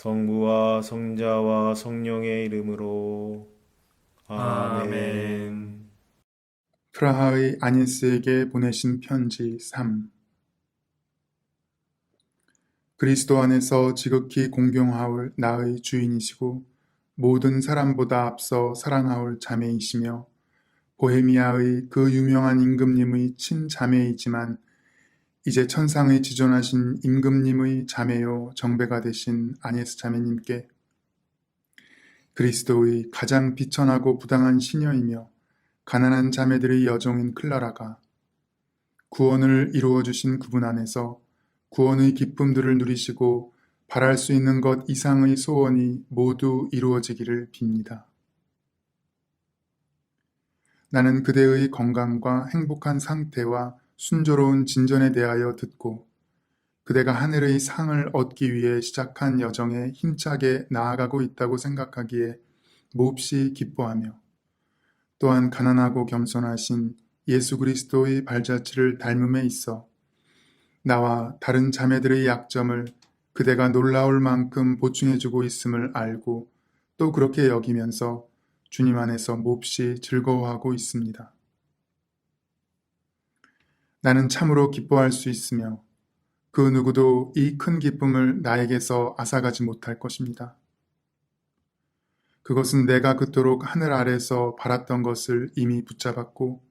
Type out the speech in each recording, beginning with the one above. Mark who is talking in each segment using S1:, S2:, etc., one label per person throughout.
S1: 성부와 성자와 성령의 이름으로. 아멘.
S2: 프라하의 아니스에게 보내신 편지 3. 그리스도 안에서 지극히 공경하올 나의 주인이시고 모든 사람보다 앞서 사랑하올 자매이시며 보헤미아의 그 유명한 임금님의 친자매이지만 이제 천상에 지존하신 임금님의 자매요 정배가 되신 아니스 자매님께 그리스도의 가장 비천하고 부당한 시녀이며 가난한 자매들의 여종인 클라라가 구원을 이루어 주신 그분 안에서 구원의 기쁨들을 누리시고 바랄 수 있는 것 이상의 소원이 모두 이루어지기를 빕니다. 나는 그대의 건강과 행복한 상태와 순조로운 진전에 대하여 듣고 그대가 하늘의 상을 얻기 위해 시작한 여정에 힘차게 나아가고 있다고 생각하기에 몹시 기뻐하며 또한 가난하고 겸손하신 예수 그리스도의 발자취를 닮음에 있어 나와 다른 자매들의 약점을 그대가 놀라울 만큼 보충해주고 있음을 알고 또 그렇게 여기면서 주님 안에서 몹시 즐거워하고 있습니다. 나는 참으로 기뻐할 수 있으며 그 누구도 이 큰 기쁨을 나에게서 앗아가지 못할 것입니다. 그것은 내가 그토록 하늘 아래서 바랐던 것을 이미 붙잡았고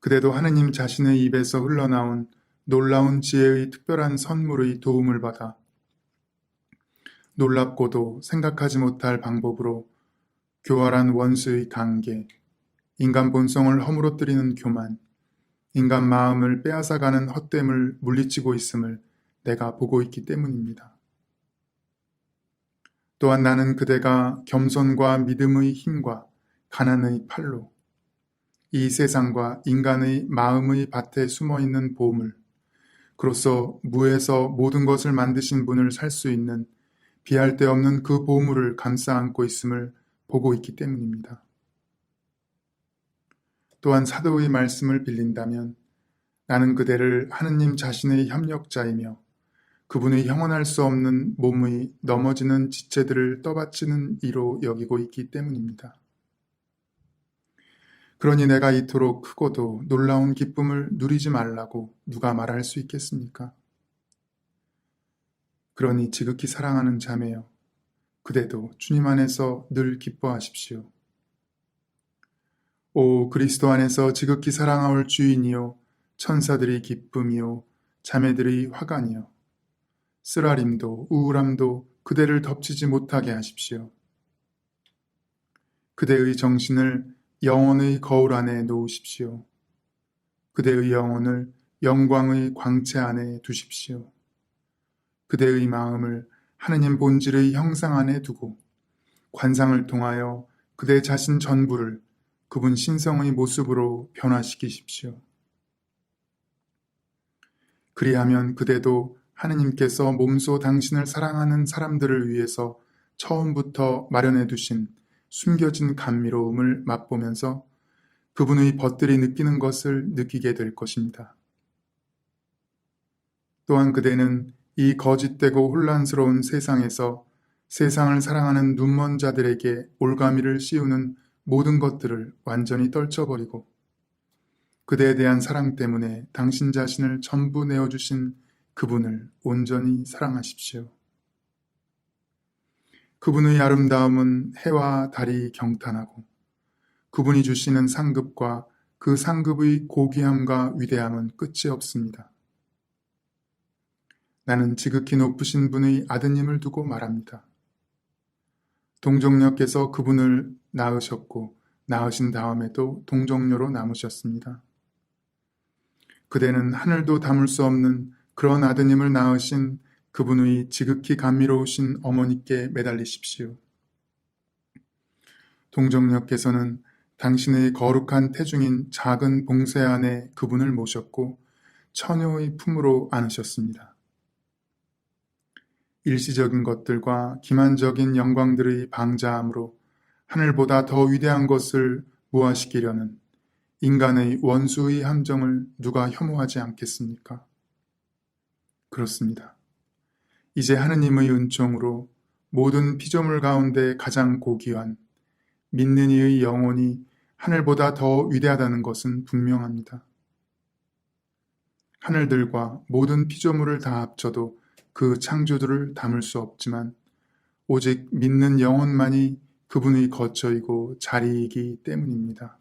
S2: 그대도 하느님 자신의 입에서 흘러나온 놀라운 지혜의 특별한 선물의 도움을 받아 놀랍고도 생각하지 못할 방법으로 교활한 원수의 관계, 인간 본성을 허물어뜨리는 교만, 인간 마음을 빼앗아가는 헛됨을 물리치고 있음을 내가 보고 있기 때문입니다. 또한 나는 그대가 겸손과 믿음의 힘과 가난의 팔로 이 세상과 인간의 마음의 밭에 숨어있는 보물, 그로써 무에서 모든 것을 만드신 분을 살 수 있는 비할 데 없는 그 보물을 감싸 안고 있음을 보고 있기 때문입니다. 또한 사도의 말씀을 빌린다면 나는 그대를 하느님 자신의 협력자이며 그분의 형언할 수 없는 몸의 넘어지는 지체들을 떠받치는 이로 여기고 있기 때문입니다. 그러니 내가 이토록 크고도 놀라운 기쁨을 누리지 말라고 누가 말할 수 있겠습니까? 그러니 지극히 사랑하는 자매여, 그대도 주님 안에서 늘 기뻐하십시오. 오 그리스도 안에서 지극히 사랑하올 주인이요 천사들이 기쁨이요 자매들의 화관이요 쓰라림도 우울함도 그대를 덮치지 못하게 하십시오. 그대의 정신을 영혼의 거울 안에 놓으십시오. 그대의 영혼을 영광의 광채 안에 두십시오. 그대의 마음을 하느님 본질의 형상 안에 두고 관상을 통하여 그대 자신 전부를 그분 신성의 모습으로 변화시키십시오. 그리하면 그대도 하느님께서 몸소 당신을 사랑하는 사람들을 위해서 처음부터 마련해 두신 숨겨진 감미로움을 맛보면서 그분의 벗들이 느끼는 것을 느끼게 될 것입니다. 또한 그대는 이 거짓되고 혼란스러운 세상에서 세상을 사랑하는 눈먼 자들에게 올가미를 씌우는 모든 것들을 완전히 떨쳐버리고 그대에 대한 사랑 때문에 당신 자신을 전부 내어주신 그분을 온전히 사랑하십시오. 그분의 아름다움은 해와 달이 경탄하고 그분이 주시는 상급과 그 상급의 고귀함과 위대함은 끝이 없습니다. 나는 지극히 높으신 분의 아드님을 두고 말합니다. 동정녀께서 그분을 낳으셨고 낳으신 다음에도 동정녀로 남으셨습니다. 그대는 하늘도 담을 수 없는 그런 아드님을 낳으신 그분의 지극히 감미로우신 어머니께 매달리십시오. 동정녀께서는 당신의 거룩한 태중인 작은 봉쇄 안에 그분을 모셨고 처녀의 품으로 안으셨습니다. 일시적인 것들과 기만적인 영광들의 방자함으로 하늘보다 더 위대한 것을 무화시키려는 인간의 원수의 함정을 누가 혐오하지 않겠습니까? 그렇습니다. 이제 하느님의 은총으로 모든 피조물 가운데 가장 고귀한 믿는 이의 영혼이 하늘보다 더 위대하다는 것은 분명합니다. 하늘들과 모든 피조물을 다 합쳐도 그 창조주를 담을 수 없지만 오직 믿는 영혼만이 그분의 거처이고 자리이기 때문입니다.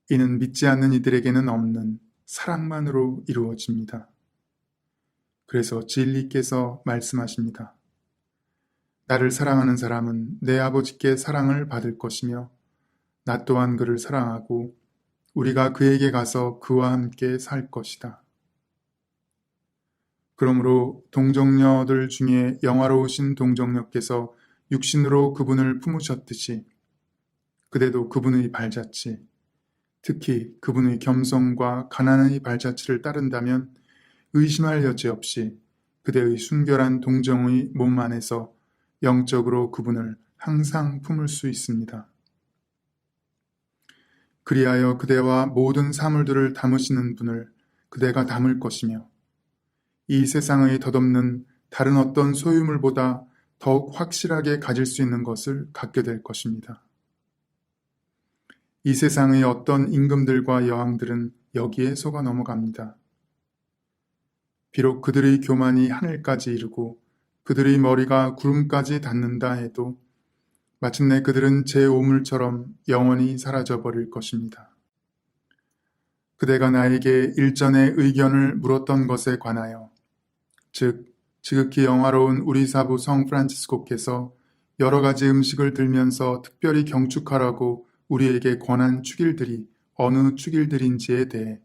S2: 이는 믿지 않는 이들에게는 없는 사랑만으로 이루어집니다. 그래서 진리께서 말씀하십니다. 나를 사랑하는 사람은 내 아버지께 사랑을 받을 것이며 나 또한 그를 사랑하고 우리가 그에게 가서 그와 함께 살 것이다. 그러므로 동정녀들 중에 영화로우신 동정녀께서 육신으로 그분을 품으셨듯이 그대도 그분의 발자취, 특히 그분의 겸손과 가난의 발자취를 따른다면 의심할 여지 없이 그대의 순결한 동정의 몸 안에서 영적으로 그분을 항상 품을 수 있습니다. 그리하여 그대와 모든 사물들을 담으시는 분을 그대가 담을 것이며 이 세상의 덧없는 다른 어떤 소유물보다 더욱 확실하게 가질 수 있는 것을 갖게 될 것입니다. 이 세상의 어떤 임금들과 여왕들은 여기에 속아 넘어갑니다. 비록 그들의 교만이 하늘까지 이르고 그들의 머리가 구름까지 닿는다 해도 마침내 그들은 제 오물처럼 영원히 사라져 버릴 것입니다. 그대가 나에게 일전에 의견을 물었던 것에 관하여, 즉 지극히 영화로운 우리 사부 성 프란치스코께서 여러 가지 음식을 들면서 특별히 경축하라고 우리에게 권한 축일들이 어느 축일들인지에 대해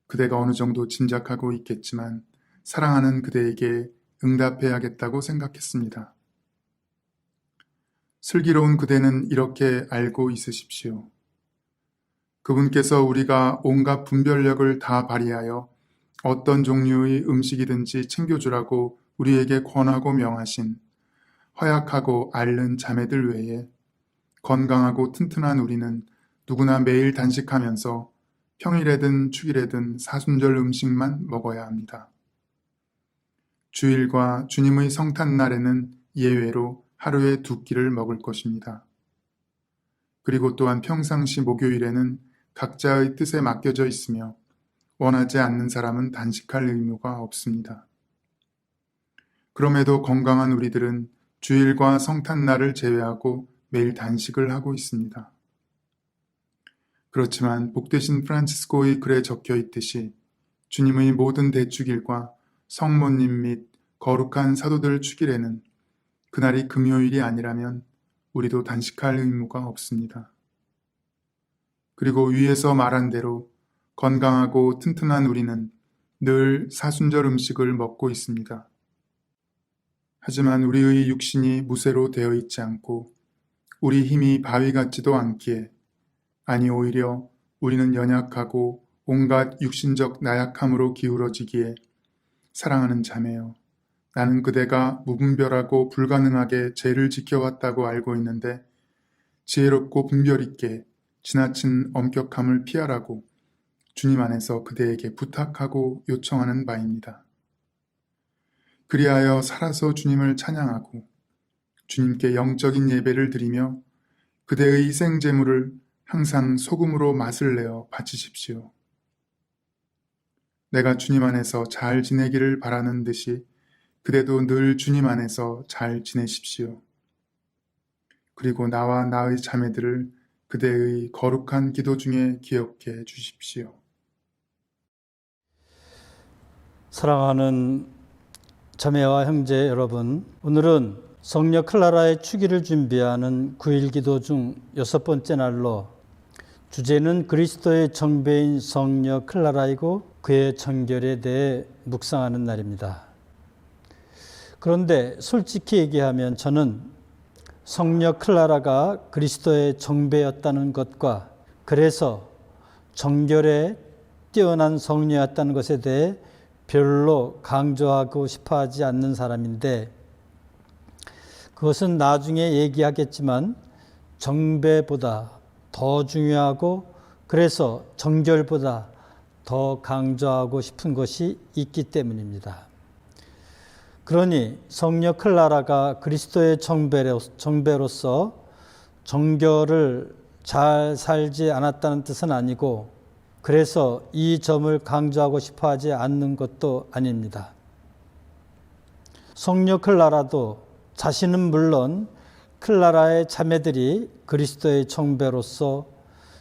S2: 그대가 어느 정도 짐작하고 있겠지만 사랑하는 그대에게 응답해야겠다고 생각했습니다. 슬기로운 그대는 이렇게 알고 있으십시오. 그분께서 우리가 온갖 분별력을 다 발휘하여 어떤 종류의 음식이든지 챙겨주라고 우리에게 권하고 명하신 허약하고 앓는 자매들 외에 건강하고 튼튼한 우리는 누구나 매일 단식하면서 평일에든 축일에든 사순절 음식만 먹어야 합니다. 주일과 주님의 성탄날에는 예외로 하루에 2끼를 먹을 것입니다. 그리고 또한 평상시 목요일에는 각자의 뜻에 맡겨져 있으며 원하지 않는 사람은 단식할 의무가 없습니다. 그럼에도 건강한 우리들은 주일과 성탄날을 제외하고 매일 단식을 하고 있습니다. 그렇지만 복되신 프란치스코의 글에 적혀 있듯이 주님의 모든 대축일과 성모님 및 거룩한 사도들 축일에는 그날이 금요일이 아니라면 우리도 단식할 의무가 없습니다. 그리고 위에서 말한 대로 건강하고 튼튼한 우리는 늘 사순절 음식을 먹고 있습니다. 하지만 우리의 육신이 무쇠로 되어 있지 않고 우리 힘이 바위 같지도 않기에, 아니 오히려 우리는 연약하고 온갖 육신적 나약함으로 기울어지기에 사랑하는 자매여, 나는 그대가 무분별하고 불가능하게 죄를 지켜왔다고 알고 있는데 지혜롭고 분별 있게 지나친 엄격함을 피하라고 주님 안에서 그대에게 부탁하고 요청하는 바입니다. 그리하여 살아서 주님을 찬양하고 주님께 영적인 예배를 드리며 그대의 희생제물을 항상 소금으로 맛을 내어 바치십시오. 내가 주님 안에서 잘 지내기를 바라는 듯이 그대도 늘 주님 안에서 잘 지내십시오. 그리고 나와 나의 자매들을 그대의 거룩한 기도 중에 기억해 주십시오.
S3: 사랑하는 자매와 형제 여러분, 오늘은 성녀 클라라의 축일을 준비하는 9일 기도 중 6번째 날로 주제는 그리스도의 정배인 성녀 클라라이고 그의 정결에 대해 묵상하는 날입니다. 그런데 솔직히 얘기하면 저는 성녀 클라라가 그리스도의 정배였다는 것과 그래서 정결에 뛰어난 성녀였다는 것에 대해 별로 강조하고 싶어 하지 않는 사람인데, 그것은 나중에 얘기하겠지만 정배보다 더 중요하고 그래서 정결보다 더 강조하고 싶은 것이 있기 때문입니다. 그러니 성녀 클라라가 그리스도의 정배로서 정결을 잘 살지 않았다는 뜻은 아니고 그래서 이 점을 강조하고 싶어 하지 않는 것도 아닙니다. 성녀 클라라도 자신은 물론 클라라의 자매들이 그리스도의 정배로서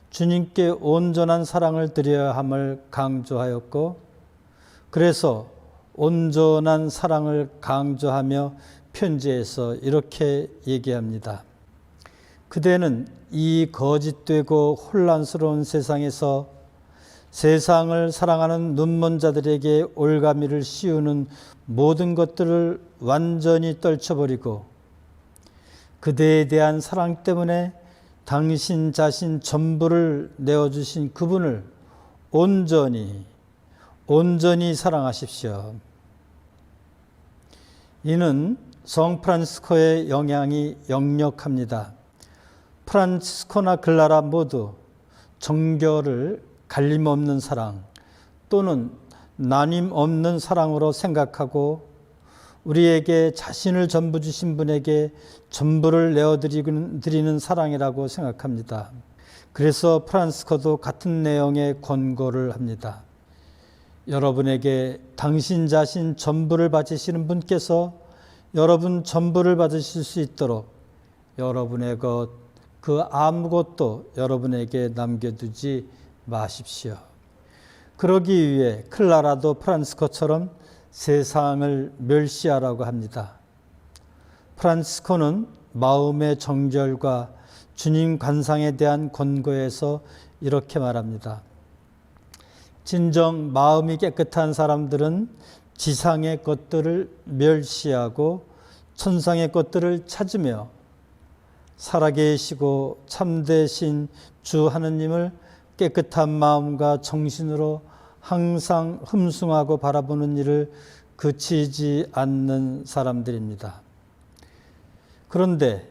S3: 주님께 온전한 사랑을 드려야 함을 강조하였고 그래서 온전한 사랑을 강조하며 편지에서 이렇게 얘기합니다. 그대는 이 거짓되고 혼란스러운 세상에서 세상을 사랑하는 눈먼 자들에게 올가미를 씌우는 모든 것들을 완전히 떨쳐버리고 그대에 대한 사랑 때문에 당신 자신 전부를 내어주신 그분을 온전히 사랑하십시오. 이는 성 프란시스코의 영향이 역력합니다. 프란시스코나 클라라 모두 정결을 갈림없는 사랑 또는 나님 없는 사랑으로 생각하고 우리에게 자신을 전부 주신 분에게 전부를 내어드리는 사랑이라고 생각합니다. 그래서 프란시스코도 같은 내용의 권고를 합니다. 여러분에게 당신 자신 전부를 바치시는 분께서 여러분 전부를 받으실 수 있도록 여러분의 것, 그 아무것도 여러분에게 남겨두지 마십시오. 그러기 위해 클라라도 프란시스코처럼 세상을 멸시하라고 합니다. 프란시스코는 마음의 정결과 주님 관상에 대한 권고에서 이렇게 말합니다. 진정 마음이 깨끗한 사람들은 지상의 것들을 멸시하고 천상의 것들을 찾으며 살아계시고 참되신 주 하느님을 깨끗한 마음과 정신으로 항상 흠숭하고 바라보는 일을 그치지 않는 사람들입니다. 그런데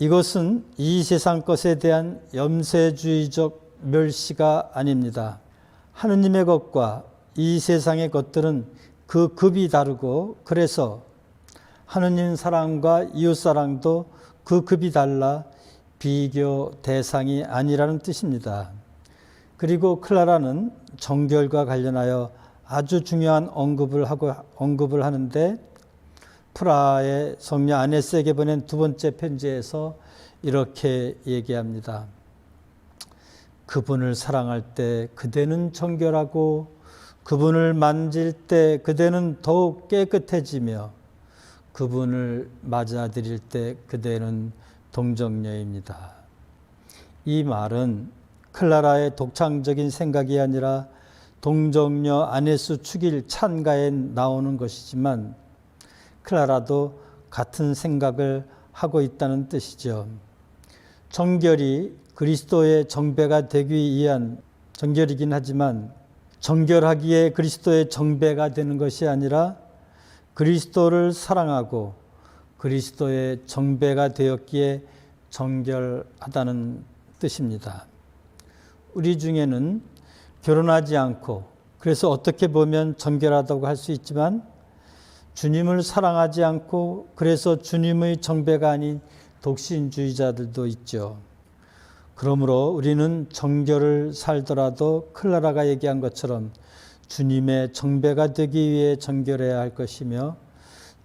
S3: 이것은 이 세상 것에 대한 염세주의적 멸시가 아닙니다. 하느님의 것과 이 세상의 것들은 그 급이 다르고 그래서 하느님 사랑과 이웃 사랑도 그 급이 달라 비교 대상이 아니라는 뜻입니다. 그리고 클라라는 정결과 관련하여 아주 중요한 언급을 하는데 프라하의 성녀 아네스에게 보낸 두 번째 편지에서 이렇게 얘기합니다. 그분을 사랑할 때 그대는 정결하고 그분을 만질 때 그대는 더욱 깨끗해지며 그분을 맞아들일 때 그대는 동정녀입니다. 이 말은 클라라의 독창적인 생각이 아니라 동정녀 아네스 축일 찬가에 나오는 것이지만 클라라도 같은 생각을 하고 있다는 뜻이죠. 정결이 그리스도의 정배가 되기 위한 정결이긴 하지만 정결하기에 그리스도의 정배가 되는 것이 아니라 그리스도를 사랑하고 그리스도의 정배가 되었기에 정결하다는 뜻입니다. 우리 중에는 결혼하지 않고 그래서 어떻게 보면 정결하다고 할 수 있지만 주님을 사랑하지 않고 그래서 주님의 정배가 아닌 독신주의자들도 있죠. 그러므로 우리는 정결을 살더라도 클라라가 얘기한 것처럼 주님의 정배가 되기 위해 정결해야 할 것이며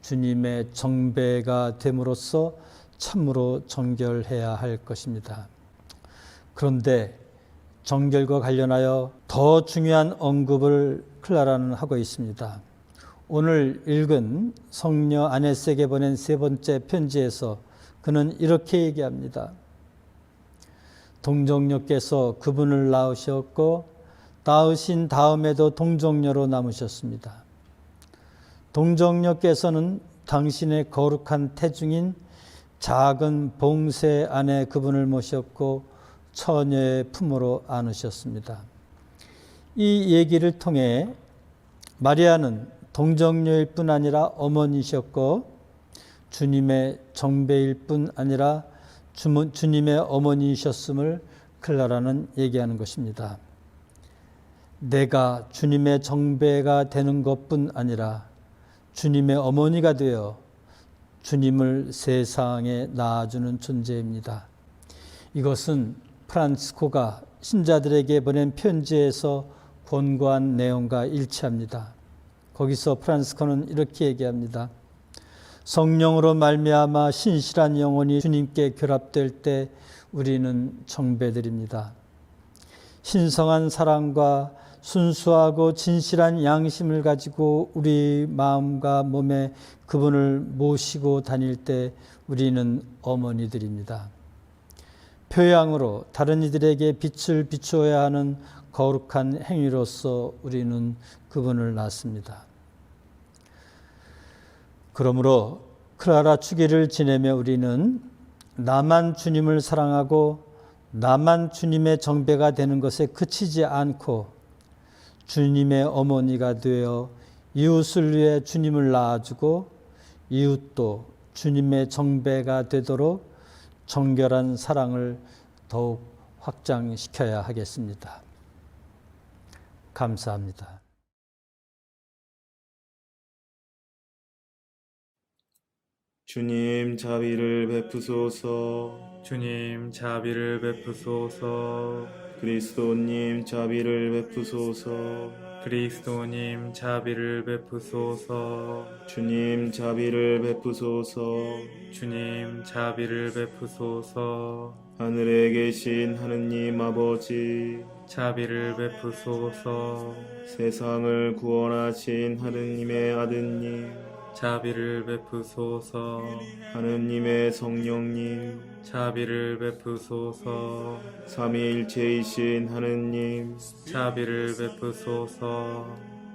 S3: 주님의 정배가 됨으로써 참으로 정결해야 할 것입니다. 그런데 정결과 관련하여 더 중요한 언급을 클라라는 하고 있습니다. 오늘 읽은 성녀 아네스에게 보낸 세 번째 편지에서 그는 이렇게 얘기합니다. 동정녀께서 그분을 낳으셨고 낳으신 다음에도 동정녀로 남으셨습니다. 동정녀께서는 당신의 거룩한 태중인 작은 봉새 안에 그분을 모셨고 처녀의 품으로 안으셨습니다. 이 얘기를 통해 마리아는 동정녀일 뿐 아니라 어머니셨고 주님의 정배일 뿐 아니라 주님의 어머니이셨음을 클라라는 얘기하는 것입니다. 내가 주님의 정배가 되는 것뿐 아니라 주님의 어머니가 되어 주님을 세상에 낳아주는 존재입니다. 이것은 프란치스코가 신자들에게 보낸 편지에서 권고한 내용과 일치합니다. 거기서 프란치스코는 이렇게 얘기합니다. 성령으로 말미암아 신실한 영혼이 주님께 결합될 때 우리는 정배드립니다. 신성한 사랑과 순수하고 진실한 양심을 가지고 우리 마음과 몸에 그분을 모시고 다닐 때 우리는 어머니들입니다. 표양으로 다른 이들에게 빛을 비추어야 하는 거룩한 행위로서 우리는 그분을 낳습니다. 그러므로 클라라 축일을 지내며 우리는 나만 주님을 사랑하고 나만 주님의 정배가 되는 것에 그치지 않고 주님의 어머니가 되어 이웃을 위해 주님을 낳아주고 이웃도 주님의 정배가 되도록 정결한 사랑을 더욱 확장시켜야 하겠습니다. 감사합니다.
S1: 주님 자비를 베푸소서.
S4: 주님 자비를 베푸소서.
S1: 그리스도님 자비를 베푸소서.
S4: 그리스도님 자비를 베푸소서.
S1: 주님 자비를 베푸소서.
S4: 주님 자비를 베푸소서.
S1: 하늘에 계신 하느님 아버지,
S4: 자비를 베푸소서.
S1: 세상을 구원하신 하느님의 아드님,
S4: 자비를 베푸소서.
S1: 하느님의 성령님,
S4: 자비를 베푸소서.
S1: 삼위일체이신 하느님,
S4: 자비를 베푸소서.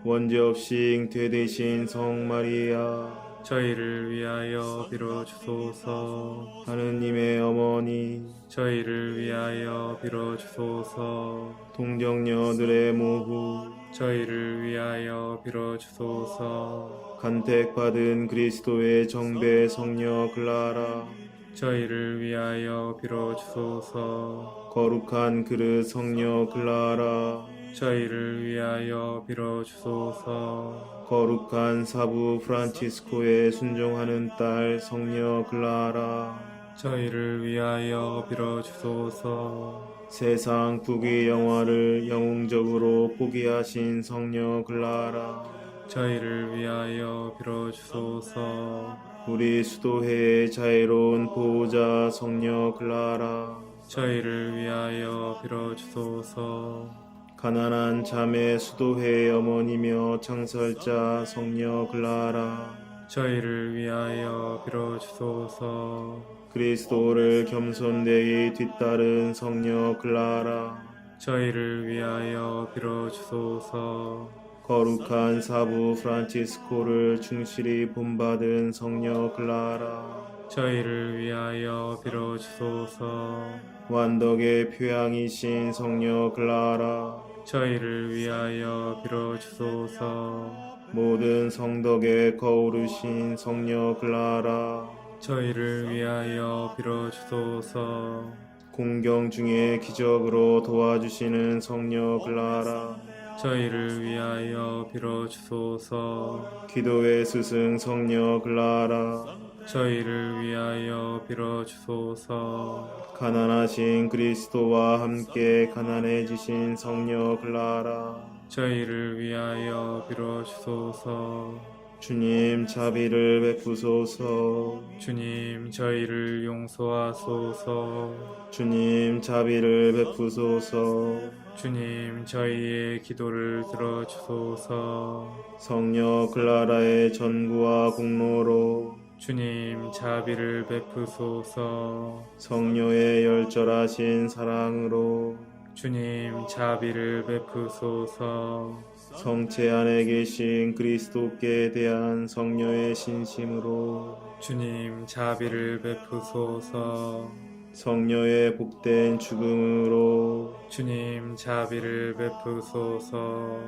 S1: 원죄 없이 잉태되신 성마리아,
S4: 저희를 위하여 빌어주소서.
S1: 하느님의 어머니,
S4: 저희를 위하여 빌어주소서.
S1: 동정녀들의 모후,
S4: 저희를 위하여 빌어주소서.
S1: 간택받은 그리스도의 정배 성녀 클라라,
S4: 저희를 위하여 빌어주소서.
S1: 거룩한 그릇 성녀 클라라,
S4: 저희를 위하여 빌어주소서.
S1: 거룩한 사부 프란치스코의 순종하는 딸 성녀 클라라,
S4: 저희를 위하여 빌어주소서.
S1: 세상 부귀 영화를 영웅적으로 포기하신 성녀 클라라,
S4: 저희를 위하여 빌어주소서.
S1: 우리 수도회의 자애로운 보호자 성녀 클라라,
S4: 저희를 위하여 빌어주소서.
S1: 가난한 자매 수도회의 어머니며 창설자 성녀 클라라,
S4: 저희를 위하여 빌어주소서.
S1: 그리스도를 겸손되이 뒤따른 성녀 클라라,
S4: 저희를 위하여 빌어주소서.
S1: 거룩한 사부 프란치스코를 충실히 본받은 성녀 클라라,
S4: 저희를 위하여 빌어주소서.
S1: 완덕의 표양이신 성녀 클라라,
S4: 저희를 위하여 빌어주소서.
S1: 모든 성덕에 거우르신 성녀 클라라,
S4: 저희를 위하여 빌어주소서.
S1: 공경 중에 기적으로 도와주시는 성녀 클라라,
S4: 저희를 위하여 빌어주소서.
S1: 기도의 스승 성녀 클라라,
S4: 저희를 위하여 빌어주소서.
S1: 가난하신 그리스도와 함께 가난해지신 성녀 클라라,
S4: 저희를 위하여 빌어주소서.
S1: 주님 자비를 베푸소서.
S4: 주님 저희를 용서하소서.
S1: 주님 자비를 베푸소서.
S4: 주님 저희의 기도를 들어주소서.
S1: 성녀 클라라의 전구와 공로로
S4: 주님 자비를 베푸소서.
S1: 성녀의 열절하신 사랑으로
S4: 주님 자비를 베푸소서.
S1: 성체 안에 계신 그리스도께 대한 성녀의 신심으로
S4: 주님 자비를 베푸소서.
S1: 성녀의 복된 죽음으로
S4: 주님 자비를 베푸소서.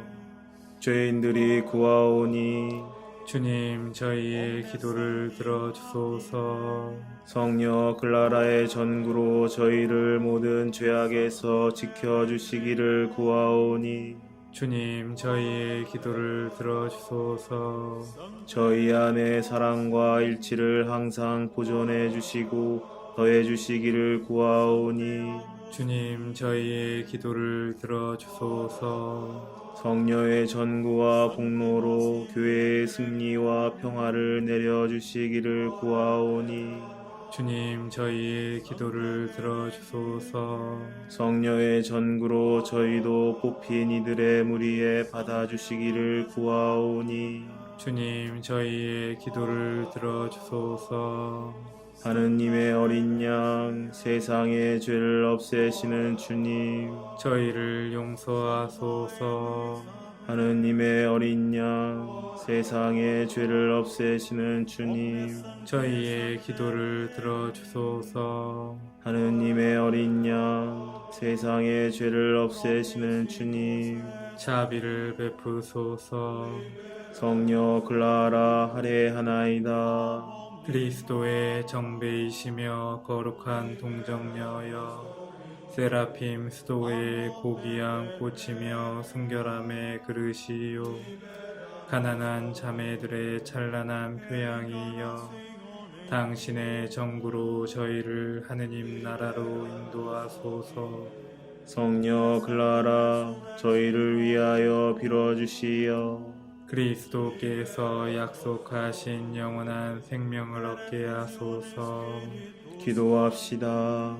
S1: 죄인들이 구하오니
S4: 주님 저희의 기도를 들어주소서.
S1: 성녀 클라라의 전구로 저희를 모든 죄악에서 지켜주시기를 구하오니
S4: 주님, 저희의 기도를 들어주소서.
S1: 저희 안에 사랑과 일치를 항상 보존해 주시고 더해 주시기를 구하오니
S4: 주님, 저희의 기도를 들어주소서.
S1: 성녀의 전구와 복로로 교회의 승리와 평화를 내려 주시기를 구하오니
S4: 주님, 저희의 기도를 들어주소서.
S1: 성녀의 전구로 저희도 뽑힌 이들의 무리에 받아 주시기를 구하오니
S4: 주님, 저희의 기도를 들어주소서.
S1: 하느님의 어린 양 세상의 죄를 없애시는 주님
S4: 저희를 용서하소서.
S1: 하느님의 어린 양 세상의 죄를 없애시는 주님
S4: 저희의 기도를 들어주소서.
S1: 하느님의 어린 양 세상의 죄를 없애시는 주님
S4: 자비를 베푸소서.
S1: 성녀 클라라 할애하나이다
S4: 그리스도의 정배이시며 거룩한 동정녀여, 세라핌 수도의 고귀한 꽃이며 순결함의 그릇이요, 가난한 자매들의 찬란한 표양이여, 당신의 정구로 저희를 하느님 나라로 인도하소서.
S1: 성녀 클라라 저희를 위하여 빌어주시어
S4: 그리스도께서 약속하신 영원한 생명을 얻게 하소서.
S1: 기도합시다.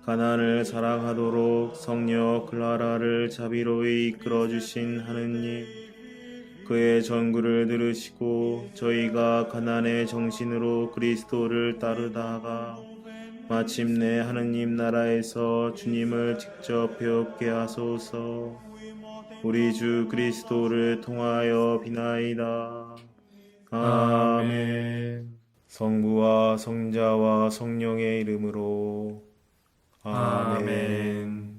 S1: 가난을 사랑하도록 성녀 클라라를 자비로이 이끌어주신 하느님, 그의 전구를 들으시고 저희가 가난의 정신으로 그리스도를 따르다가 마침내 하느님 나라에서 주님을 직접 배웁게 하소서. 우리 주 그리스도를 통하여 비나이다. 아멘. 성부와 성자와 성령의 이름으로 아멘.